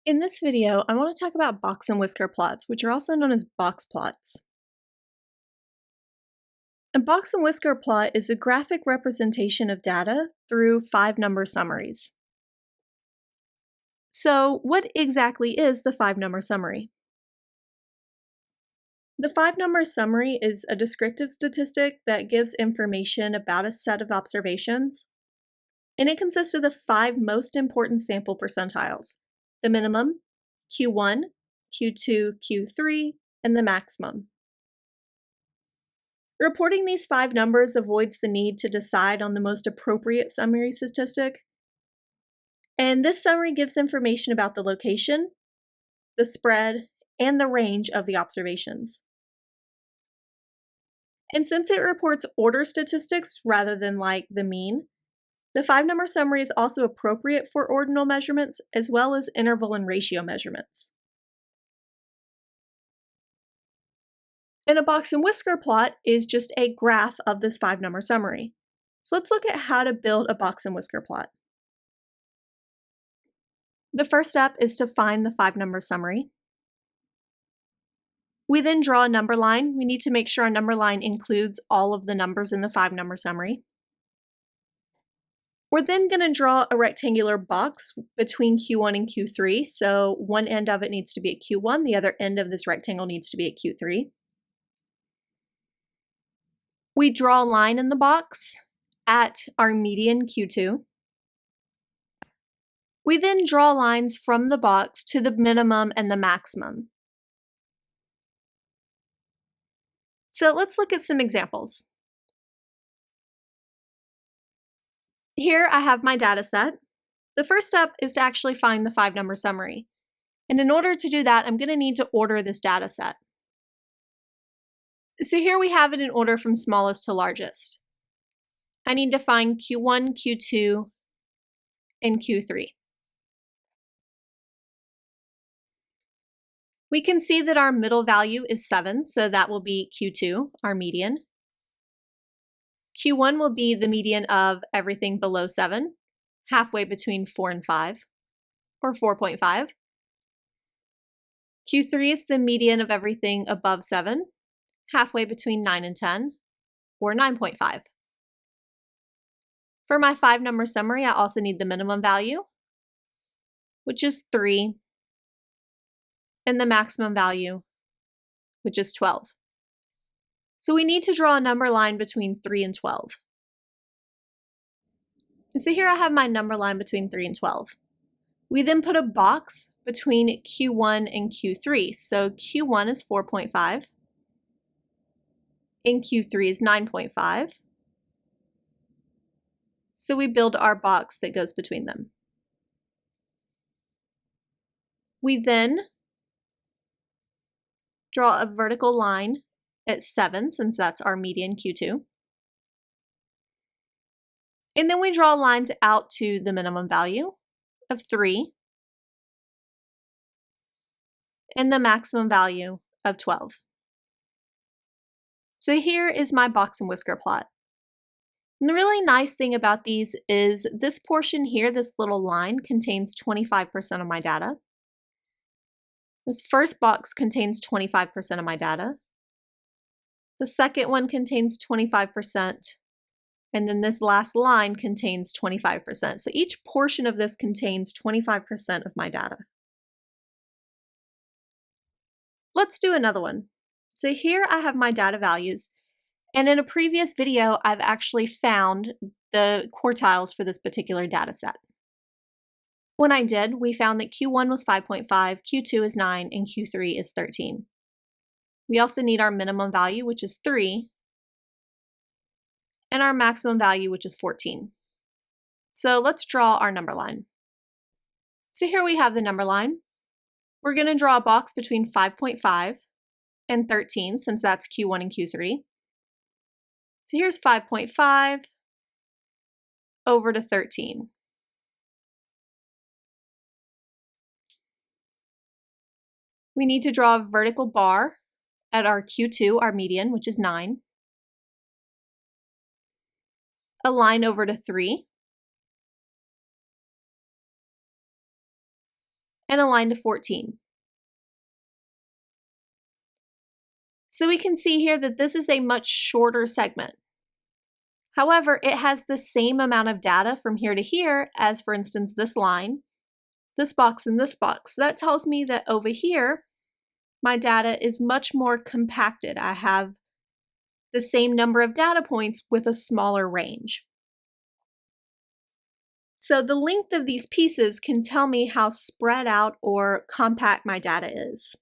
In this video, I want to talk about box and whisker plots, which are also known as box plots. A box and whisker plot is a graphic representation of data through 5-number summaries. So, what exactly is the 5-number summary? The 5-number summary is a descriptive statistic that gives information about a set of observations, and it consists of the 5 most important sample percentiles: the minimum, Q1, Q2, Q3, and the maximum. Reporting these 5 numbers avoids the need to decide on the most appropriate summary statistic. And this summary gives information about the location, the spread, and the range of the observations. And since it reports order statistics rather than like the mean, the 5-number summary is also appropriate for ordinal measurements as well as interval and ratio measurements. And a box and whisker plot is just a graph of this 5-number summary. So let's look at how to build a box and whisker plot. The first step is to find the 5-number summary. We then draw a number line. We need to make sure our number line includes all of the numbers in the 5-number summary. We're then going to draw a rectangular box between Q1 and Q3. So one end of it needs to be at Q1, the other end of this rectangle needs to be at Q3. We draw a line in the box at our median Q2. We then draw lines from the box to the minimum and the maximum. So let's look at some examples. Here I have my data set. The first step is to actually find the 5-number summary. And in order to do that, I'm going to need to order this data set. So here we have it in order from smallest to largest. I need to find Q1, Q2, and Q3. We can see that our middle value is 7, so that will be Q2, our median. Q1 will be the median of everything below 7, halfway between 4 and 5, or 4.5. Q3 is the median of everything above 7, halfway between 9 and 10, or 9.5. For my 5-number summary, I also need the minimum value, which is 3, and the maximum value, which is 12. So we need to draw a number line between 3 and 12. So here I have my number line between 3 and 12. We then put a box between Q1 and Q3. So Q1 is 4.5, and Q3 is 9.5. So we build our box that goes between them. We then draw a vertical line at 7, since that's our median Q2. And then we draw lines out to the minimum value of 3 and the maximum value of 12. So here is my box and whisker plot. And the really nice thing about these is this portion here, this little line, contains 25% of my data. This first box contains 25% of my data. The second one contains 25%, and then this last line contains 25%. So each portion of this contains 25% of my data. Let's do another one. So here I have my data values, and in a previous video, I've actually found the quartiles for this particular data set. When I did, we found that Q1 was 5.5, Q2 is 9, and Q3 is 13. We also need our minimum value, which is 3, and our maximum value, which is 14. So let's draw our number line. So here we have the number line. We're going to draw a box between 5.5 and 13, since that's Q1 and Q3. So here's 5.5 over to 13. We need to draw a vertical bar at our Q2, our median, which is 9. A line over to 3. and align to 14. So we can see here that this is a much shorter segment. However, it has the same amount of data from here to here as, for instance, this line, this box, and this box. That tells me that over here, my data is much more compacted. I have the same number of data points with a smaller range. So the length of these pieces can tell me how spread out or compact my data is.